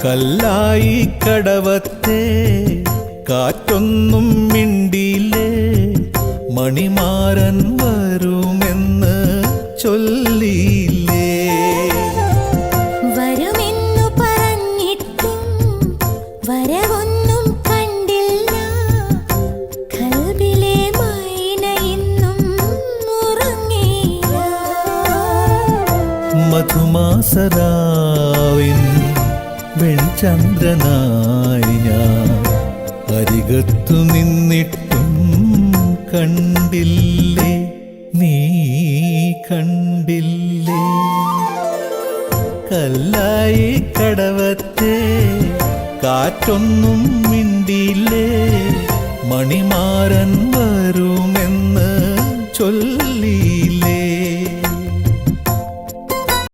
കല്ലായി കടവത്തെ കാറ്റൊന്നും മിണ്ടിയില്ലേ, മണിമാരൻ വരുമെന്ന് ചൊല്ലിയില്ലേ. വരുമെന്നു പറഞ്ഞിട്ടും വരവൊന്നും കണ്ടില്ല, കൽബിലെ മൈന ഇന്നും ഉറങ്ങിയില്ല. മധുമാസരാവിൻ വെൺചന്ദ്രനായി ഞാൻ അരികത്തു നിന്നിട്ടും കണ്ടില്ലേ, നീ കണ്ടില്ലേ. കല്ലായി കടവത്തെ കാറ്റൊന്നും മിണ്ടിയില്ലേ, മണിമാരൻ വരുമെന്ന് ചൊല്ല